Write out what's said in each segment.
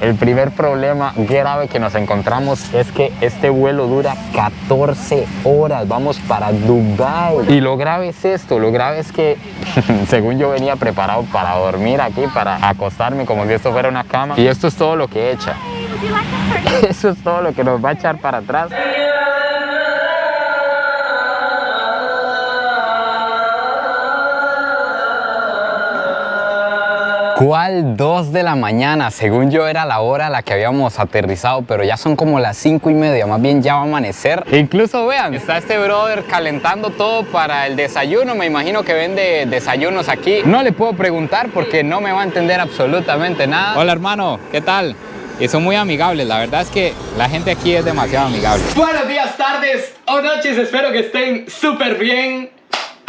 El primer problema grave que nos encontramos es que este vuelo dura 14 horas. Vamos para Dubái. Y lo grave es esto, lo grave es que según yo venía preparado para dormir aquí, para acostarme como si esto fuera una cama. Y esto es todo lo que echa. Eso es todo lo que nos va a echar para atrás. ¿Cuál 2 de la mañana? Según yo era la hora a la que habíamos aterrizado, pero ya son como las 5:30, más bien ya va a amanecer. E incluso vean, está este brother calentando todo para el desayuno, me imagino que vende desayunos aquí. No le puedo preguntar porque no me va a entender absolutamente nada. Hola hermano, ¿qué tal? Y son muy amigables, la verdad es que la gente aquí es demasiado amigable. Buenos días, tardes o noches, espero que estén súper bien.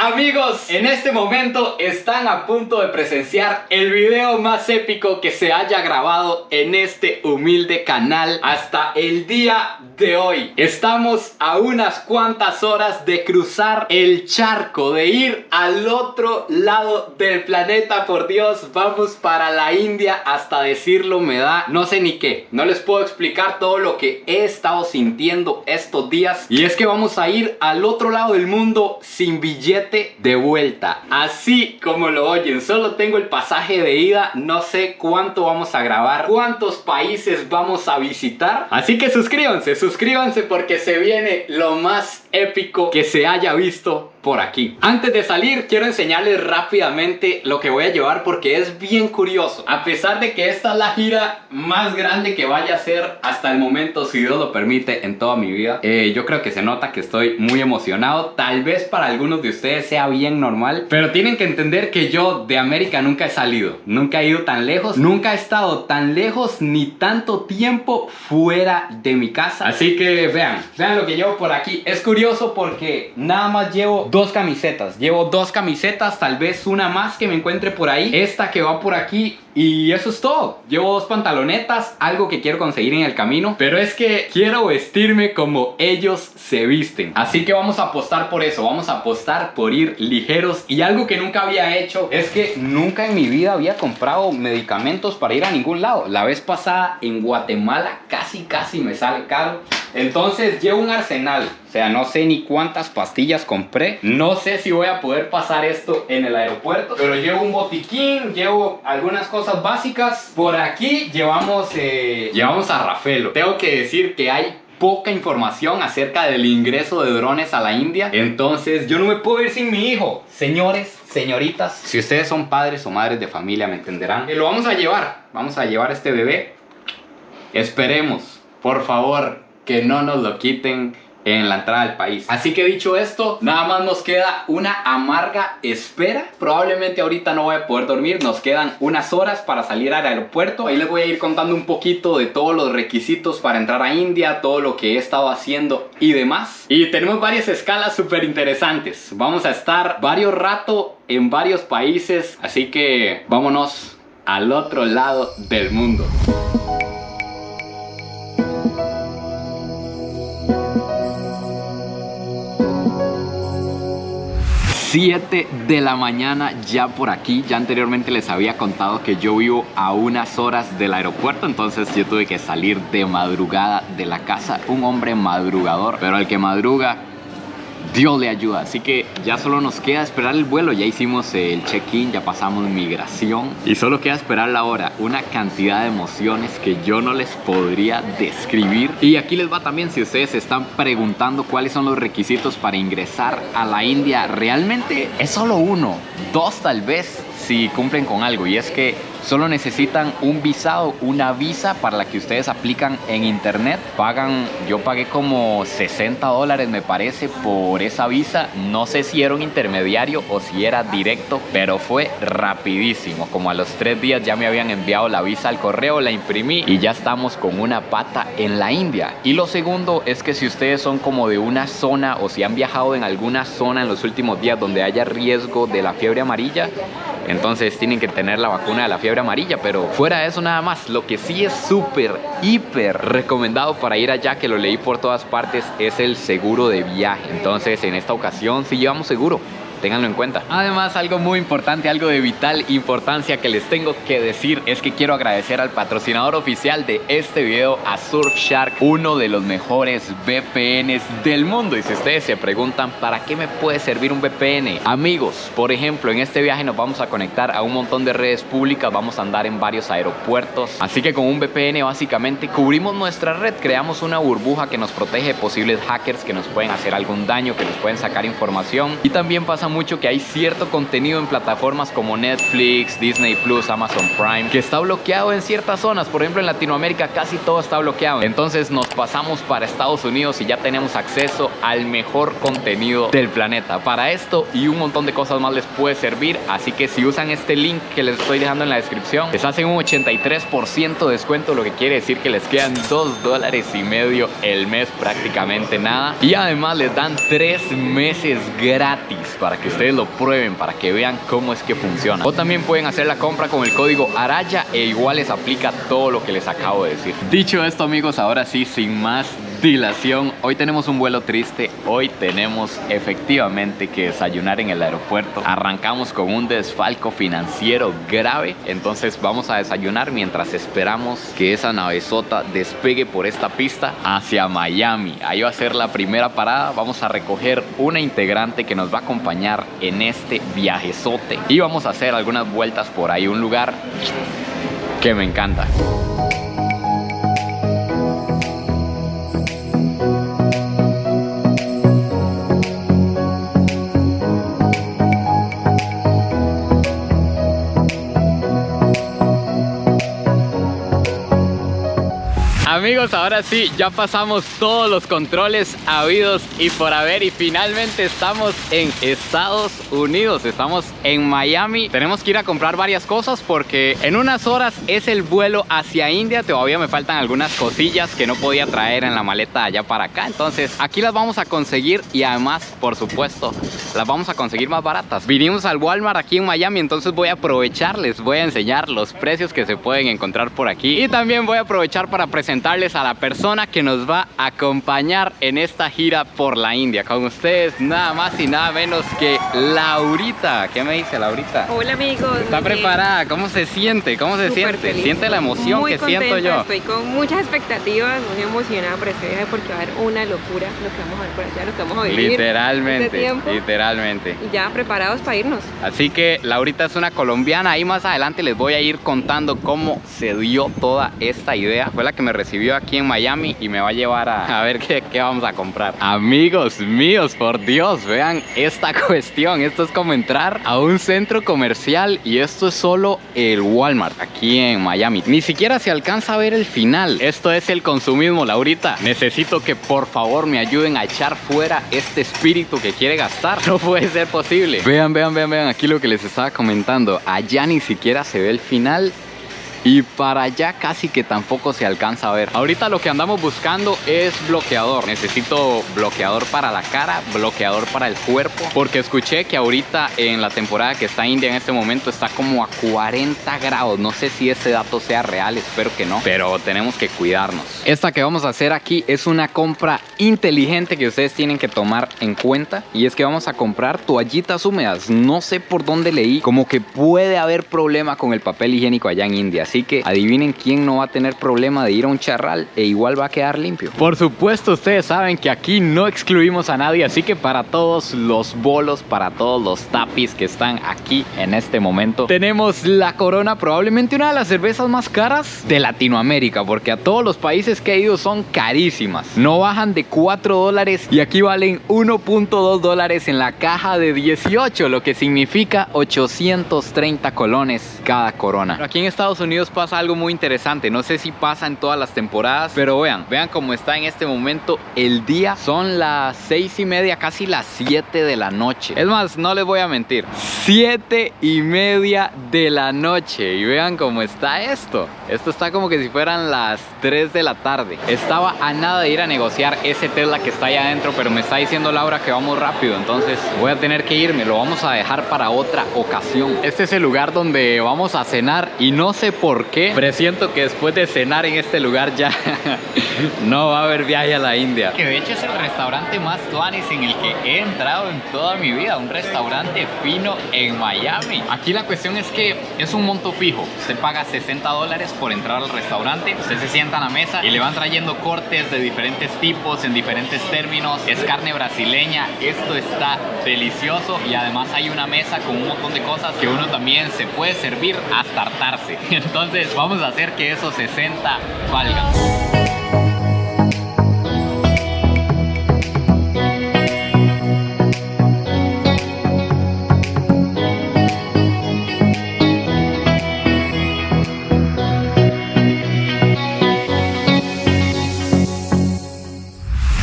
Amigos, en este momento están a punto de presenciar el video más épico que se haya grabado en este humilde canal hasta el día de hoy. Estamos a unas cuantas horas de cruzar el charco, de ir al otro lado del planeta. Por Dios, vamos para la India, hasta decirlo me da no sé ni qué. No les puedo explicar todo lo que he estado sintiendo estos días. Y es que vamos a ir al otro lado del mundo sin billete de vuelta, así como lo oyen. Solo tengo el pasaje de ida, no sé cuánto vamos a grabar, cuántos países vamos a visitar, así que suscríbanse porque se viene lo más épico que se haya visto por aquí. Antes de salir quiero enseñarles rápidamente lo que voy a llevar porque es bien curioso. A pesar de que esta es la gira más grande que vaya a hacer hasta el momento, si Dios lo permite, en toda mi vida, yo creo que se nota que estoy muy emocionado. Tal vez para algunos de ustedes sea bien normal, pero tienen que entender que yo de América nunca he salido, nunca he ido tan lejos, nunca he estado tan lejos ni tanto tiempo fuera de mi casa. Así que vean lo que llevo por aquí. Es curioso porque nada más llevo dos camisetas, tal vez una más que me encuentre por ahí, esta que va por aquí, y eso es todo. Llevo dos pantalonetas, algo que quiero conseguir en el camino, pero es que quiero vestirme como ellos se visten. Así que vamos a apostar por eso, vamos a apostar por ir ligeros. Y algo que nunca había hecho es que nunca en mi vida había comprado medicamentos para ir a ningún lado. La vez pasada en Guatemala casi me sale caro. Entonces llevo un arsenal, o sea, no sé ni cuántas pastillas compré, no sé si voy a poder pasar esto en el aeropuerto, pero llevo un botiquín, llevo algunas cosas básicas. Por aquí llevamos a Rafelo. Tengo que decir que hay poca información acerca del ingreso de drones a la India, entonces yo no me puedo ir sin mi hijo. Señores, señoritas, si ustedes son padres o madres de familia me entenderán. Lo vamos a llevar este bebé. Esperemos, por favor, que no nos lo quiten en la entrada del país. Así que dicho esto, nada más nos queda una amarga espera. Probablemente ahorita no voy a poder dormir. Nos quedan unas horas para salir al aeropuerto. Ahí les voy a ir contando un poquito de todos los requisitos para entrar a India, todo lo que he estado haciendo y demás. Y tenemos varias escalas súper interesantes. Vamos a estar varios rato en varios países, así que vámonos al otro lado del mundo. 7 de la mañana ya por aquí. Ya anteriormente les había contado que yo vivo a unas horas del aeropuerto, entonces yo tuve que salir de madrugada de la casa. Un hombre madrugador, pero al que madruga Dios le ayuda. Así que ya solo nos queda esperar el vuelo. Ya hicimos el check-in, ya pasamos migración y solo queda esperar la hora. Una cantidad de emociones que yo no les podría describir. Y aquí les va también, si ustedes se están preguntando cuáles son los requisitos para ingresar a la India, realmente es solo uno, dos tal vez, si cumplen con algo, y es que solo necesitan un visado, una visa para la que ustedes aplican en internet. Yo pagué como $60 me parece por esa visa. No sé si era un intermediario o si era directo, pero fue rapidísimo. Como a los 3 días ya me habían enviado la visa al correo, la imprimí y ya estamos con una pata en la India. Y lo segundo es que si ustedes son como de una zona o si han viajado en alguna zona en los últimos días donde haya riesgo de la fiebre amarilla, entonces tienen que tener la vacuna de la fiebre amarilla. Pero fuera de eso nada más. Lo que sí es súper, hiper recomendado para ir allá, que lo leí por todas partes, es el seguro de viaje. Entonces en esta ocasión sí llevamos seguro. ténganlo en cuenta. Además, algo muy importante, algo de vital importancia que les tengo que decir es que quiero agradecer al patrocinador oficial de este video, a Surfshark, uno de los mejores VPNs del mundo. Y si ustedes se preguntan, ¿para qué me puede servir un VPN? Amigos, por ejemplo, en este viaje nos vamos a conectar a un montón de redes públicas, vamos a andar en varios aeropuertos, así que con un VPN básicamente cubrimos nuestra red, creamos una burbuja que nos protege de posibles hackers que nos pueden hacer algún daño, que nos pueden sacar información. Y también pasa mucho que hay cierto contenido en plataformas como Netflix, Disney Plus, Amazon Prime, que está bloqueado en ciertas zonas. Por ejemplo, en Latinoamérica casi todo está bloqueado. Entonces nos pasamos para Estados Unidos y ya tenemos acceso al mejor contenido del planeta. Para esto y un montón de cosas más les puede servir, así que si usan este link que les estoy dejando en la descripción, les hacen un 83% de descuento, lo que quiere decir que les quedan $2.50 el mes, prácticamente nada. Y además les dan 3 meses gratis para que ustedes lo prueben, para que vean cómo es que funciona. O también pueden hacer la compra con el código ARAYA e igual les aplica todo lo que les acabo de decir. Dicho esto, amigos, ahora sí, sin más dilación, hoy tenemos un vuelo triste. Hoy tenemos efectivamente que desayunar en el aeropuerto. Arrancamos con un desfalco financiero grave, entonces vamos a desayunar mientras esperamos que esa navezota despegue por esta pista hacia Miami. Ahí va a ser la primera parada. Vamos a recoger una integrante que nos va a acompañar en este viajezote y vamos a hacer algunas vueltas por ahí, un lugar que me encanta. Amigos, ahora sí, ya pasamos todos los controles habidos y por haber y finalmente estamos en Estados Unidos, estamos en Miami. Tenemos que ir a comprar varias cosas porque en unas horas es el vuelo hacia India. Todavía me faltan algunas cosillas que no podía traer en la maleta allá para acá, entonces aquí las vamos a conseguir y además, por supuesto, las vamos a conseguir más baratas. Vinimos al Walmart aquí en Miami, entonces voy a aprovechar, les voy a enseñar los precios que se pueden encontrar por aquí y también voy a aprovechar para presentarles a la persona que nos va a acompañar en esta gira por la India. Con ustedes nada más y nada menos que Laurita. ¿Qué me dice, Laurita? Hola, amigos. ¿Está preparada? ¿Cómo se siente? ¿Cómo se siente? Feliz. ¿Siente la emoción muy que contenta, siento yo? Estoy con muchas expectativas, muy emocionada por este viaje porque va a haber una locura lo que vamos a ver por allá, lo que vamos a vivir. Literalmente, literalmente. Y ya preparados para irnos. Así que Laurita es una colombiana. Ahí más adelante les voy a ir contando cómo se dio toda esta idea. Fue la que me recibió aquí en Miami y me va a llevar a ver qué vamos a comprar. Amigos míos, por Dios, vean esta cuestión. Esto es como entrar a un centro comercial y esto es solo el Walmart aquí en Miami. Ni siquiera se alcanza a ver el final. Esto es el consumismo, Laurita. Necesito que por favor me ayuden a echar fuera este espíritu que quiere gastar. No puede ser posible. Vean, vean, vean, vean aquí lo que les estaba comentando. Allá ni siquiera se ve el final. Y para allá casi que tampoco se alcanza a ver. Ahorita lo que andamos buscando es bloqueador. Necesito bloqueador para la cara, bloqueador para el cuerpo, porque escuché que ahorita en la temporada que está India en este momento está como a 40 grados. No sé si ese dato sea real, espero que no, pero tenemos que cuidarnos. Esta que vamos a hacer aquí es una compra inteligente que ustedes tienen que tomar en cuenta, y es que vamos a comprar toallitas húmedas. No sé por dónde leí como que puede haber problema con el papel higiénico allá en India. Así que adivinen quién no va a tener problema de ir a un charral e igual va a quedar limpio. Por supuesto, ustedes saben que aquí no excluimos a nadie, así que para todos los bolos, para todos los tapis que están aquí en este momento, tenemos la Corona, probablemente una de las cervezas más caras de Latinoamérica, porque a todos los países que he ido son carísimas. No bajan de $4 y aquí valen $1.2 en la caja de 18, lo que significa 830 colones cada Corona. Pero aquí en Estados Unidos pasa algo muy interesante. No sé si pasa en todas las temporadas, pero vean cómo está en este momento el día. Son las 6:30, casi las 7 de la noche. Es más, no les voy a mentir, 7:30 de la noche. Y vean cómo está esto. Esto está como que si fueran las 3 de la tarde. Estaba a nada de ir a negociar ese Tesla que está allá adentro, pero me está diciendo Laura que vamos rápido, entonces voy a tener que irme. Lo vamos a dejar para otra ocasión. Este es el lugar donde vamos a cenar y no sé por por qué. Presiento que después de cenar en este lugar ya no va a haber viaje a la India. Que de hecho es el restaurante más tuanis en el que he entrado en toda mi vida. Un restaurante fino en Miami. Aquí la cuestión es que es un monto fijo. Usted paga $60 por entrar al restaurante. Usted se sienta a la mesa y le van trayendo cortes de diferentes tipos, en diferentes términos. Es carne brasileña. Esto está delicioso y además hay una mesa con un montón de cosas que uno también se puede servir hasta hartarse. Entonces vamos a hacer que esos 60 valgan.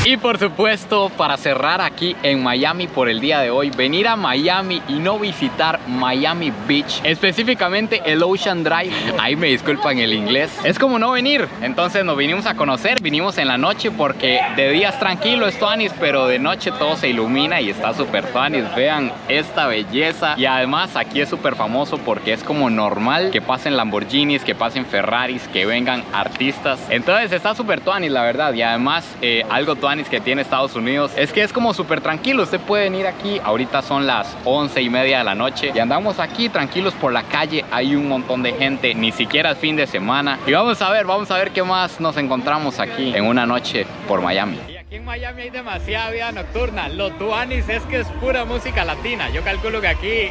Y por supuesto, para cerrar aquí en Miami por el día de hoy, venir a Miami y no visitar Miami Beach, específicamente el Ocean Drive, ahí me disculpan el inglés, es como no venir. Entonces nos vinimos a conocer, vinimos en la noche porque de día es tranquilo, es tuanis, pero de noche todo se ilumina y está súper tuanis. Vean esta belleza. Y además aquí es súper famoso porque es como normal que pasen Lamborghinis, que pasen Ferraris, que vengan artistas. Entonces está súper tuanis, la verdad. Y además algo tuanis que tiene Estados Unidos es que es como súper tranquilo. Usted puede venir aquí, ahorita son las 11:30 de la noche y andamos aquí tranquilos por la calle. Hay un montón de gente, ni siquiera es fin de semana. Y vamos a ver qué más nos encontramos aquí en una noche por Miami. Y aquí en Miami hay demasiada vida nocturna. Lo tuanis es que es pura música latina. Yo calculo que aquí,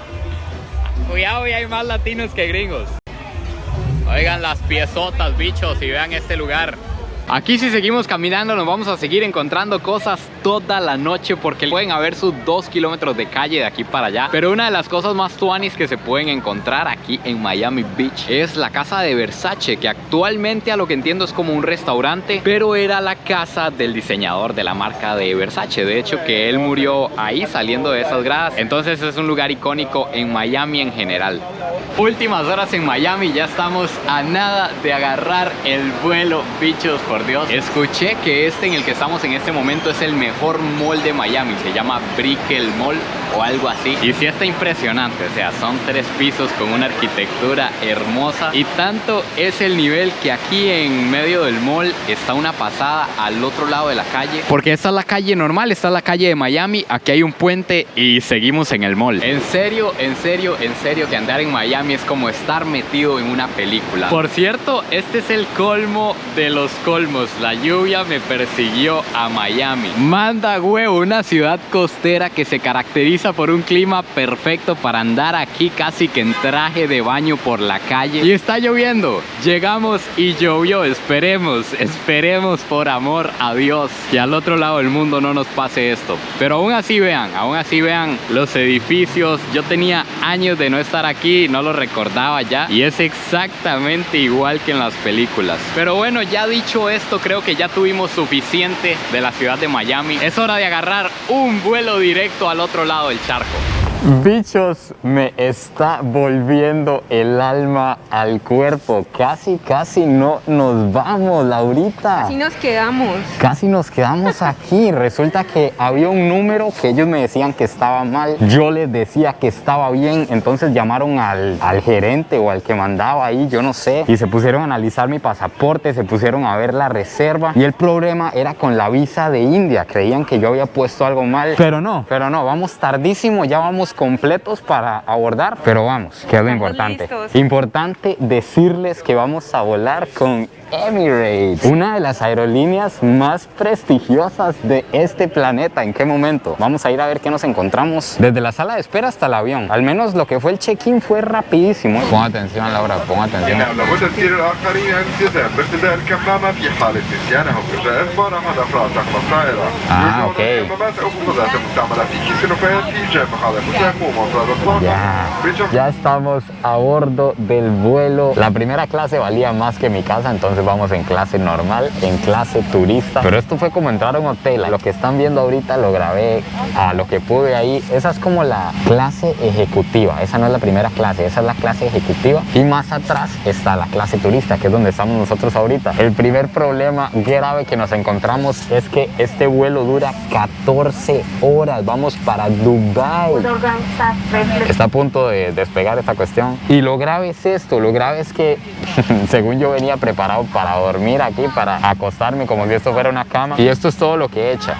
cuidado, y hay más latinos que gringos. Oigan las piezotas, bichos, y vean este lugar. Aquí si seguimos caminando nos vamos a seguir encontrando cosas toda la noche porque pueden haber sus 2 kilómetros de calle de aquí para allá. Pero una de las cosas más tuanis que se pueden encontrar aquí en Miami Beach es la casa de Versace, que actualmente a lo que entiendo es como un restaurante, pero era la casa del diseñador de la marca de Versace. De hecho que él murió ahí saliendo de esas gradas. Entonces es un lugar icónico en Miami en general. Últimas horas en Miami, ya estamos a nada de agarrar el vuelo, bichos. Por Dios, escuché que este en el que estamos en este momento es el mejor mall de Miami. Se llama Brickell Mall o algo así. Y sí está impresionante, o sea, son 3 pisos con una arquitectura hermosa. Y tanto es el nivel que aquí en medio del mall está una pasada al otro lado de la calle. Porque esta es la calle normal, esta es la calle de Miami. Aquí hay un puente y seguimos en el mall. En serio que andar en Miami es como estar metido en una película. Por cierto, este es el colmo de los colmos. La lluvia me persiguió a Miami. Manda huevo, una ciudad costera que se caracteriza por un clima perfecto para andar aquí casi que en traje de baño por la calle. Y está lloviendo. Llegamos y llovió. Esperemos por amor a Dios que al otro lado del mundo no nos pase esto. Pero aún así vean los edificios. Yo tenía años de no estar aquí, no lo recordaba ya. Y es exactamente igual que en las películas. Pero bueno, ya dicho esto, creo que ya tuvimos suficiente de la ciudad de Miami. Es hora de agarrar un vuelo directo al otro lado del charco. Bichos, me está volviendo el alma al cuerpo. Casi no nos vamos, Laurita. Casi nos quedamos aquí. Resulta que había un número que ellos me decían que estaba mal. Yo les decía que estaba bien. Entonces llamaron al gerente o al que mandaba ahí, yo no sé. Y se pusieron a analizar mi pasaporte, se pusieron a ver la reserva. Y el problema era con la visa de India. Creían que yo había puesto algo mal. Pero no, vamos tardísimo, ya vamos completos para abordar, pero vamos, que es lo importante. Importante decirles que vamos a volar con Emirates, una de las aerolíneas más prestigiosas de este planeta. ¿En qué momento? Vamos a ir a ver qué nos encontramos desde la sala de espera hasta el avión. Al menos lo que fue el check-in fue rapidísimo. Pon atención, Laura, pon atención. Ah, ok. Ya estamos a bordo del vuelo. La primera clase valía más que mi casa, entonces entonces vamos en clase normal, en clase turista. Pero esto fue como entrar a un hotel. Lo que están viendo ahorita lo grabé a lo que pude ahí. Esa es como la clase ejecutiva. Esa no es la primera clase, esa es la clase ejecutiva. Y más atrás está la clase turista, que es donde estamos nosotros ahorita. El primer problema grave que nos encontramos es que este vuelo dura 14 horas. Vamos para Dubái. Está a punto de despegar esta cuestión. Y lo grave es esto, lo grave es que según yo venía preparado para dormir aquí, para acostarme como si esto fuera una cama. Y esto es todo lo que echa.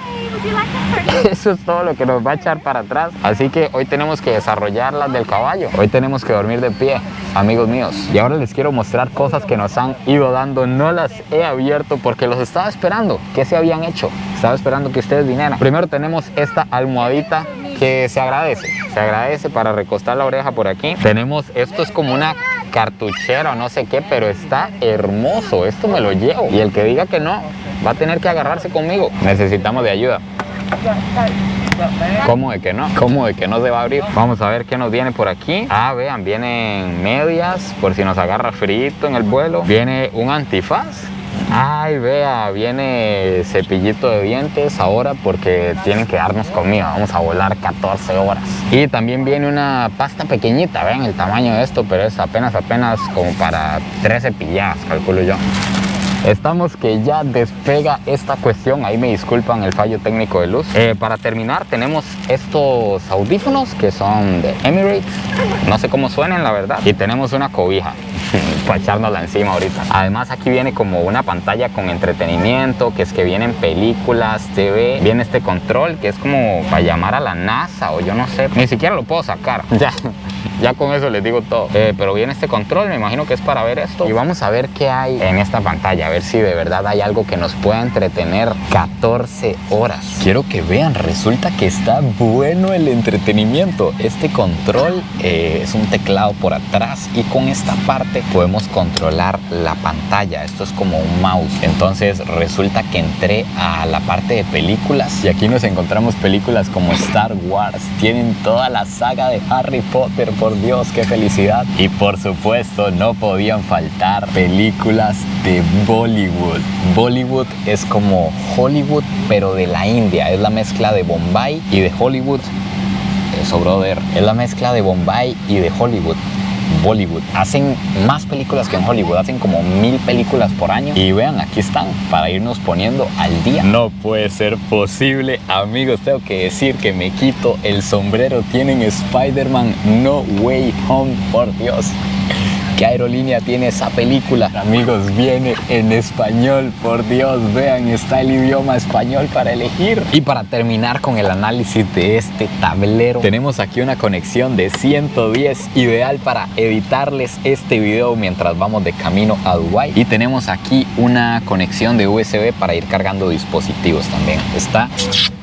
Eso es todo lo que nos va a echar para atrás. Así que hoy tenemos que desarrollar las del caballo. Hoy tenemos que dormir de pie, amigos míos. Y ahora les quiero mostrar cosas que nos han ido dando. No las he abierto porque los estaba esperando. ¿Qué se habían hecho? Estaba esperando que ustedes vinieran. Primero tenemos esta almohadita que se agradece para recostar la oreja por aquí. Tenemos, esto es como una cartuchera o no sé qué, pero está hermoso. Esto me lo llevo. Y el que diga que no, va a tener que agarrarse conmigo. Necesitamos de ayuda. ¿Cómo de que no? ¿Cómo de que no se va a abrir? Vamos a ver qué nos viene por aquí. Ah, vean, vienen medias por si nos agarra frío en el vuelo. Viene un antifaz. Ay, vea, viene cepillito de dientes ahora porque tienen que darnos comida. Vamos a volar 14 horas. Y también viene una pasta pequeñita. Vean el tamaño de esto, pero es apenas como para 3 cepilladas, calculo yo. Estamos que ya despega esta cuestión. Ahí me disculpan el fallo técnico de luz. Para terminar tenemos estos audífonos que son de Emirates. No sé cómo suenan, la verdad. Y tenemos una cobija para echárnosla encima ahorita. Además aquí viene como una pantalla con entretenimiento, que es que vienen películas, TV. Viene este control que es como para llamar a la NASA o yo no sé. Ni siquiera lo puedo sacar. Ya con eso les digo todo. Pero viene este control, me imagino que es para ver esto. Y vamos a ver qué hay en esta pantalla. A ver si de verdad hay algo que nos pueda entretener 14 horas. Quiero que vean, resulta que está bueno el entretenimiento. Este control es un teclado por atrás y con esta parte podemos controlar la pantalla. Esto es como un mouse. Entonces resulta que entré a la parte de películas y aquí nos encontramos películas como Star Wars. Tienen toda la saga de Harry Potter. Por Dios, qué felicidad. Y por supuesto no podían faltar películas de Bollywood. Bollywood es como Hollywood pero de la India. Es la mezcla de Bombay y de Hollywood. Eso, brother, es la mezcla de Bombay y de Hollywood. Bollywood. Hacen más películas que en Hollywood, hacen como 1000 películas por año. Y vean, aquí están, para irnos poniendo al día. No puede ser posible, amigos, tengo que decir que me quito el sombrero. Tienen Spider-Man No Way Home, por Dios. ¿Qué aerolínea tiene esa película? Amigos, viene en español, por Dios, vean, está el idioma español para elegir. Y para terminar con el análisis de este tablero, tenemos aquí una conexión de 110, ideal para editarles este video mientras vamos de camino a Dubái. Y tenemos aquí una conexión de USB para ir cargando dispositivos también. Está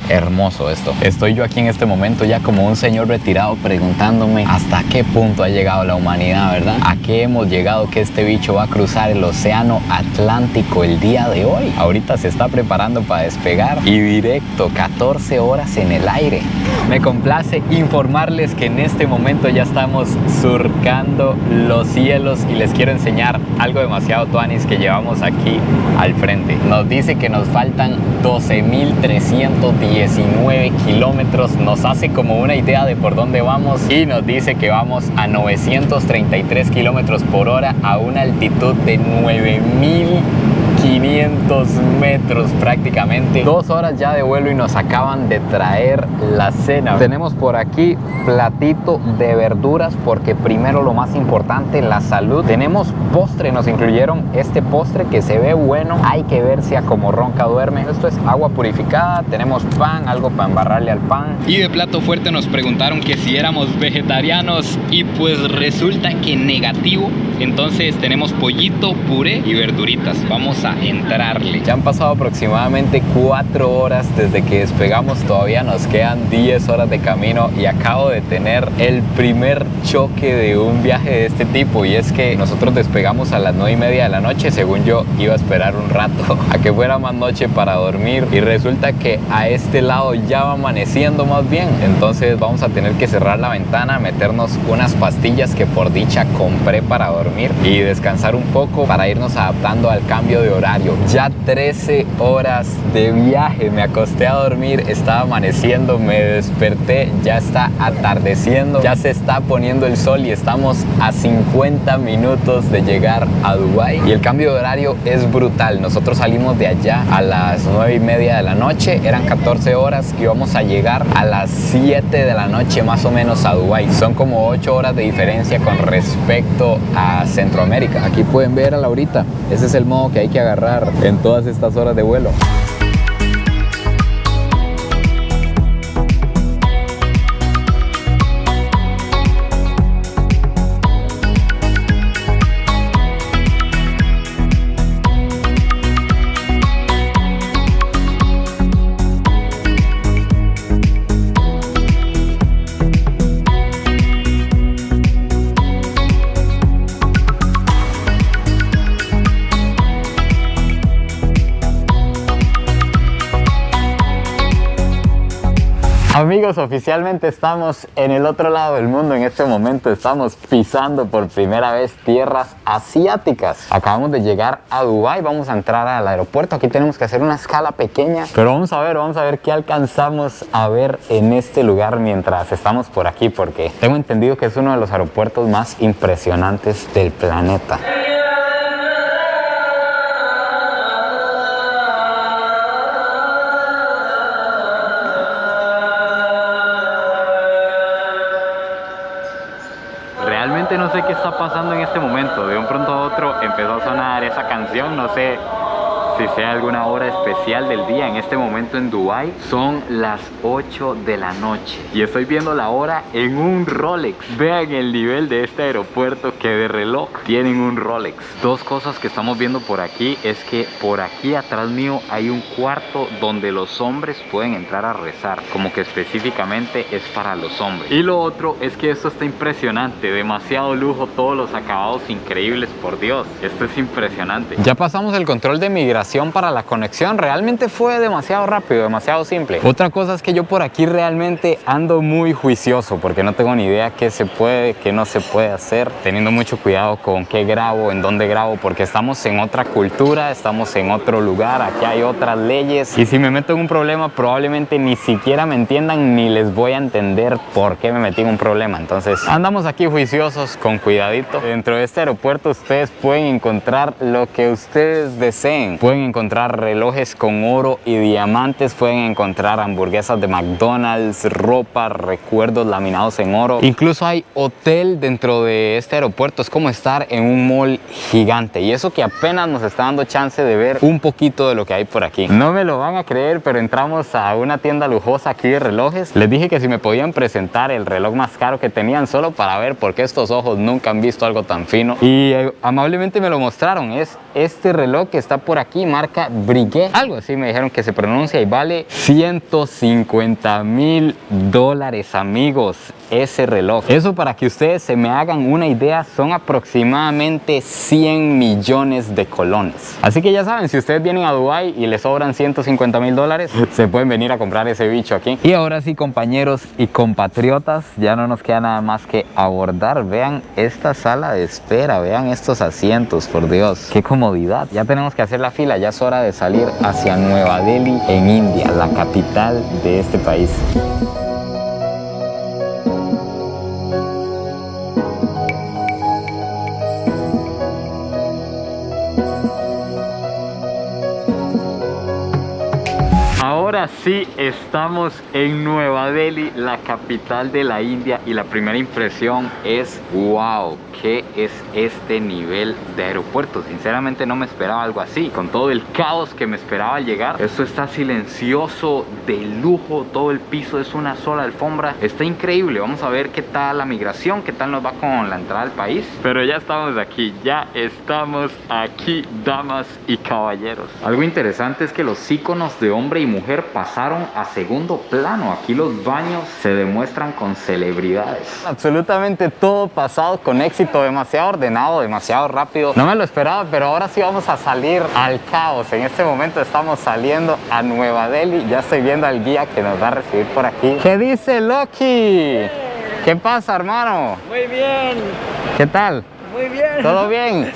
hermoso esto. Estoy yo aquí en este momento ya como un señor retirado preguntándome hasta qué punto ha llegado la humanidad, ¿verdad? ¿A qué hemos llegado que este bicho va a cruzar el océano Atlántico el día de hoy? Ahorita se está preparando para despegar y directo 14 horas en el aire. Me complace informarles que en este momento ya estamos surcando los cielos y les quiero enseñar algo demasiado tuanis que llevamos aquí al frente. Nos dice que nos faltan 12.319 kilómetros. Nos hace como una idea de por dónde vamos y nos dice que vamos a 933 kilómetros por hora a una altitud de 9.500 metros prácticamente. 2 horas ya de vuelo y nos acaban de traer la cena. Tenemos por aquí platito de verduras porque primero lo más importante, la salud. Tenemos postre, nos incluyeron este postre que se ve bueno. Hay que ver si a como ronca duerme. Esto es agua purificada. Tenemos pan, algo para embarrarle al pan. Y de plato fuerte nos preguntaron que si éramos vegetarianos y pues resulta que negativo. Entonces tenemos pollito, puré y verduritas. Vamos a entrarle. Ya han pasado aproximadamente 4 horas desde que despegamos. Todavía nos quedan 10 horas de camino y acabo de tener el primer choque de un viaje de este tipo. Y es que nosotros despegamos a las 9:30 de la noche. Según yo iba a esperar un rato a que fuera más noche para dormir y resulta que a este lado ya va amaneciendo más bien. Entonces vamos a tener que cerrar la ventana, meternos unas pastillas que por dicha compré para dormir dormir y descansar un poco para irnos adaptando al cambio de horario. Ya 13 horas de viaje, me acosté a dormir, estaba amaneciendo, me desperté, ya está atardeciendo, ya se está poniendo el sol y estamos a 50 minutos de llegar a Dubái y el cambio de horario es brutal. Nosotros salimos de allá a las 9:30 de la noche, eran 14 horas y vamos a llegar a las 7 de la noche más o menos a Dubái. Son como 8 horas de diferencia con respecto a Centroamérica. Aquí pueden ver a Laurita, ese es el modo que hay que agarrar en todas estas horas de vuelo. Amigos, oficialmente estamos en el otro lado del mundo. En este momento estamos pisando por primera vez tierras asiáticas. Acabamos de llegar a Dubái, vamos a entrar al aeropuerto. Aquí tenemos que hacer una escala pequeña, pero vamos a ver qué alcanzamos a ver en este lugar mientras estamos por aquí, porque tengo entendido que es uno de los aeropuertos más impresionantes del planeta. No sé qué está pasando en este momento. De un pronto a otro empezó a sonar esa canción. No sé si sea alguna hora especial del día. En este momento en Dubái son las 8 de la noche y estoy viendo la hora en un Rolex. Vean el nivel de este aeropuerto, que de reloj tienen un Rolex. Dos cosas que estamos viendo por aquí es que por aquí atrás mío hay un cuarto donde los hombres pueden entrar a rezar, como que específicamente es para los hombres. Y lo otro es que esto está impresionante, demasiado lujo, todos los acabados increíbles, por Dios, esto es impresionante. Ya pasamos el control de migración para la conexión, realmente fue demasiado rápido, demasiado simple. Otra cosa es que yo por aquí realmente ando muy juicioso porque no tengo ni idea qué se puede, qué no se puede hacer, teniendo mucho cuidado con qué grabo, en dónde grabo, porque estamos en otra cultura, estamos en otro lugar, aquí hay otras leyes y si me meto en un problema probablemente ni siquiera me entiendan ni les voy a entender por qué me metí en un problema. Entonces andamos aquí juiciosos, con cuidadito. Dentro de este aeropuerto ustedes pueden encontrar lo que ustedes deseen. Pueden encontrar relojes con oro y diamantes, pueden encontrar hamburguesas de McDonald's, ropa, recuerdos laminados en oro. Incluso hay hotel dentro de este aeropuerto, es como estar en un mall gigante. Y eso que apenas nos está dando chance de ver un poquito de lo que hay por aquí. No me lo van a creer, pero entramos a una tienda lujosa aquí de relojes. Les dije que si me podían presentar el reloj más caro que tenían, solo para ver por qué estos ojos nunca han visto algo tan fino. Y amablemente me lo mostraron. Es este reloj que está por aquí, marca Breguet, algo así me dijeron que se pronuncia, y vale $150,000, amigos, ese reloj. Eso, para que ustedes se me hagan una idea, son aproximadamente 100 millones de colones. Así que ya saben, si ustedes vienen a Dubái y les sobran $150,000, se pueden venir a comprar ese bicho aquí. Y ahora sí, compañeros y compatriotas, ya no nos queda nada más que abordar. Vean esta sala de espera, vean estos asientos, por Dios, qué comodidad. Ya tenemos que hacer la fila, ya es hora de salir hacia Nueva Delhi en India, la capital de este país. Ahora sí estamos en Nueva Delhi, la capital de la India, y la primera impresión es wow, ¿qué es este nivel de aeropuerto? Sinceramente no me esperaba algo así, con todo el caos que me esperaba al llegar. Esto está silencioso, de lujo, todo el piso es una sola alfombra, está increíble. Vamos a ver qué tal la migración, qué tal nos va con la entrada al país. Pero ya estamos aquí, damas y caballeros. Algo interesante es que los iconos de hombre y mujer pasaron a segundo plano. Aquí los baños se demuestran con celebridades. Absolutamente todo pasado con éxito, demasiado ordenado, demasiado rápido. No me lo esperaba, pero ahora sí vamos a salir al caos. En este momento estamos saliendo a Nueva Delhi. Ya estoy viendo al guía que nos va a recibir por aquí. ¿Qué dice Loki? ¿Qué pasa, hermano? Muy bien. ¿Qué tal? Muy bien. ¿Todo bien?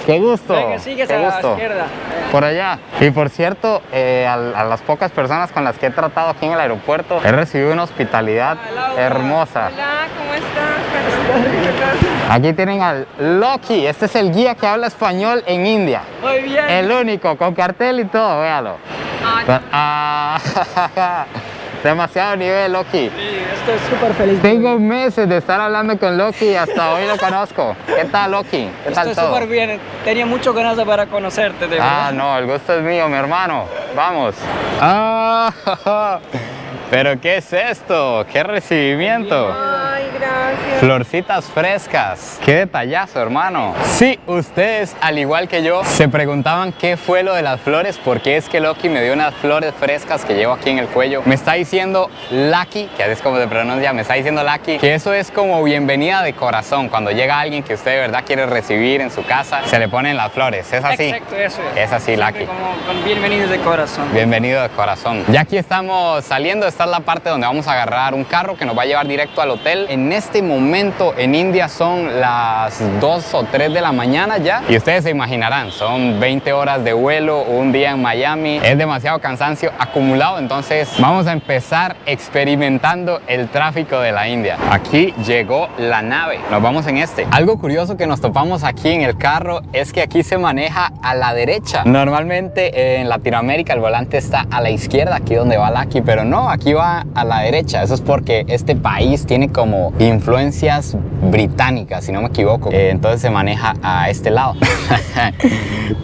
Qué gusto. Venga, sigues qué a la gusto. izquierda. Por allá. Y por cierto, a las pocas personas con las que he tratado aquí en el aeropuerto, he recibido una hospitalidad hermosa. Hola, ¿cómo estás? Aquí tienen al Loki. Este es el guía que habla español en India. Muy bien. El único, con cartel y todo, véalo. Demasiado nivel, Loki. Sí, estoy súper feliz. Tengo meses de estar hablando con Loki y hasta hoy lo conozco. ¿Qué tal, Loki? ¿Qué tal Estoy todo? súper bien. Tenía mucho ganas de para conocerte, de verdad. No, el gusto es mío, mi hermano. Vamos. ¿Pero qué es esto? ¿Qué recibimiento? Ay, gracias. Florcitas frescas. Qué detallazo, hermano. Sí, ustedes, al igual que yo, se preguntaban qué fue lo de las flores, porque es que Loki me dio unas flores frescas que llevo aquí en el cuello. Me está diciendo Lucky, que así es como se pronuncia, me está diciendo Lucky, que eso es como bienvenida de corazón. Cuando llega alguien que usted de verdad quiere recibir en su casa, se le ponen las flores. ¿Es así? Exacto, eso es. Es así, Siempre Lucky. como con bienvenido de corazón. Bienvenido de corazón. Ya aquí estamos saliendo, esta es la parte donde vamos a agarrar un carro que nos va a llevar directo al hotel. En este momento en India son las 2 o 3 de la mañana ya. Y ustedes se imaginarán, son 20 horas de vuelo, un día en Miami. Es demasiado cansancio acumulado, entonces vamos a empezar experimentando el tráfico de la India. Aquí llegó la nave, nos vamos en este. Algo curioso que nos topamos aquí en el carro es que aquí se maneja a la derecha. Normalmente en Latinoamérica el volante está a la izquierda, aquí donde va Lucky, pero no, aquí va a la derecha. Eso es porque este país tiene como influencias británicas, si no me equivoco. Entonces se maneja a este lado.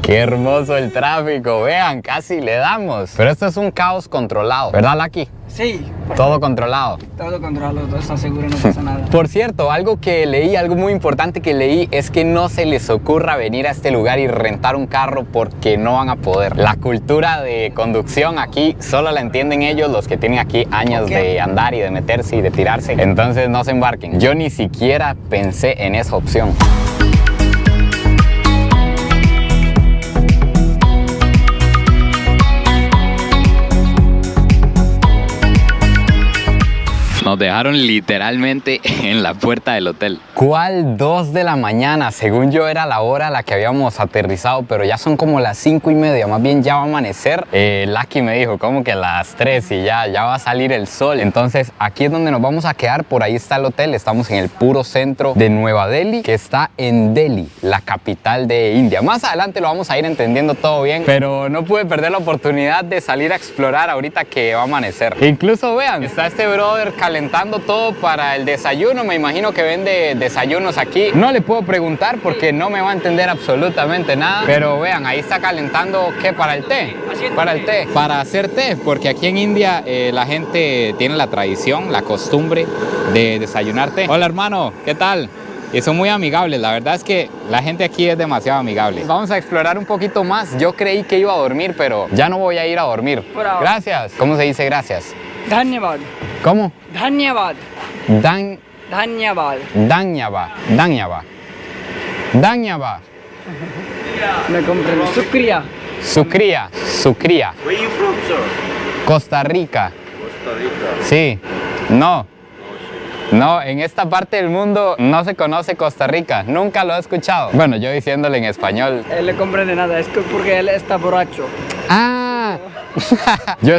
Qué hermoso el tráfico, vean, casi le damos. Pero esto es un caos controlado, ¿verdad, Lucky? Sí, Todo controlado. todo controlado, todo está seguro, no pasa nada. Por cierto, algo que leí, algo muy importante que leí es que no se les ocurra venir a este lugar y rentar un carro porque no van a poder. La cultura de conducción aquí solo la entienden ellos, los que tienen aquí años de andar y de meterse y de tirarse. Entonces no se embarquen. Yo ni siquiera pensé en esa opción. Nos dejaron literalmente en la puerta del hotel. ¿Cuál 2 de la mañana? Según yo era la hora a la que habíamos aterrizado, pero ya son como las 5:30, más bien ya va a amanecer. Lucky me dijo como que las 3 y ya va a salir el sol. Entonces aquí es donde nos vamos a quedar, por ahí está el hotel. Estamos en el puro centro de Nueva Delhi, que está en Delhi, la capital de India. Más adelante lo vamos a ir entendiendo todo bien, pero no pude perder la oportunidad de salir a explorar ahorita que va a amanecer. Incluso vean, está este brother calentando todo para el desayuno. Me imagino que vende desayunos aquí. No le puedo preguntar porque no me va a entender absolutamente nada, pero vean, ahí está calentando, ¿qué? Para el té. Para el té. Para hacer té, porque aquí en India la gente tiene la tradición, la costumbre de desayunar té. Hola hermano, ¿qué tal? Y son muy amigables, la verdad es que la gente aquí es demasiado amigable. Vamos a explorar un poquito más. Yo creí que iba a dormir, pero ya no voy a ir a dormir. Gracias. ¿Cómo se dice gracias? Dhanyavad. ¿Cómo? Dhanyavad. Dhanyavad. Danyaba. Me comprendo. Shukriya. Sucría. Where are you from, sir? Costa Rica. Costa Rica. Sí. No, en esta parte del mundo no se conoce Costa Rica. Nunca lo he escuchado. Bueno, yo diciéndole en español. Él le comprende nada, es que porque él está borracho. Yo,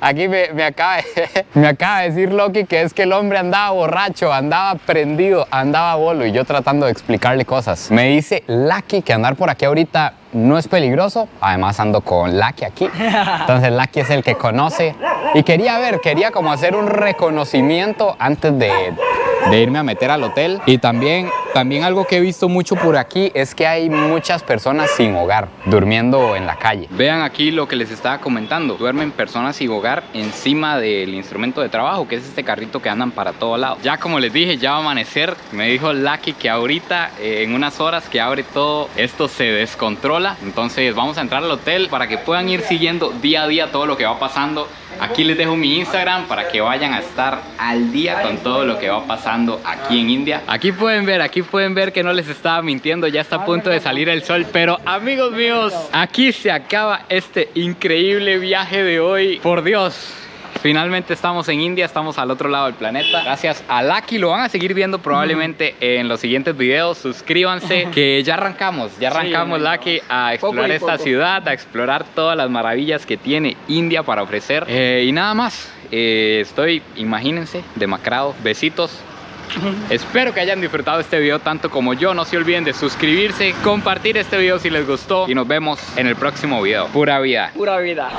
aquí me acaba de decir Loki que es que el hombre andaba borracho, andaba prendido, andaba bolo, y yo tratando de explicarle cosas. Me dice Lucky que andar por aquí ahorita no es peligroso. Además ando con Lucky aquí. Entonces Lucky es el que conoce. Y quería como hacer un reconocimiento antes de irme a meter al hotel. Y también algo que he visto mucho por aquí es que hay muchas personas sin hogar, durmiendo en la calle. Vean aquí lo que les estaba comentando. Duermen personas sin hogar encima del instrumento de trabajo, que es este carrito que andan para todo lado. Ya como les dije, ya va a amanecer. Me dijo Lucky que ahorita, en unas horas que abre todo, esto se descontrola. Entonces vamos a entrar al hotel para que puedan ir siguiendo día a día todo lo que va pasando. Aquí les dejo mi Instagram para que vayan a estar al día con todo lo que va pasando aquí en India. Aquí pueden ver que no les estaba mintiendo, ya está a punto de salir el sol. Pero amigos míos, aquí se acaba este increíble viaje de hoy. Por Dios, Finalmente estamos en India, estamos al otro lado del planeta. Gracias a Lucky, lo van a seguir viendo probablemente en los siguientes videos. Suscríbanse, que ya arrancamos Lucky a explorar esta ciudad, a explorar todas las maravillas que tiene India para ofrecer. Y nada más, estoy, imagínense, demacrado. Besitos. Espero que hayan disfrutado este video tanto como yo. No se olviden de suscribirse, compartir este video si les gustó y nos vemos en el próximo video. Pura vida. Pura vida.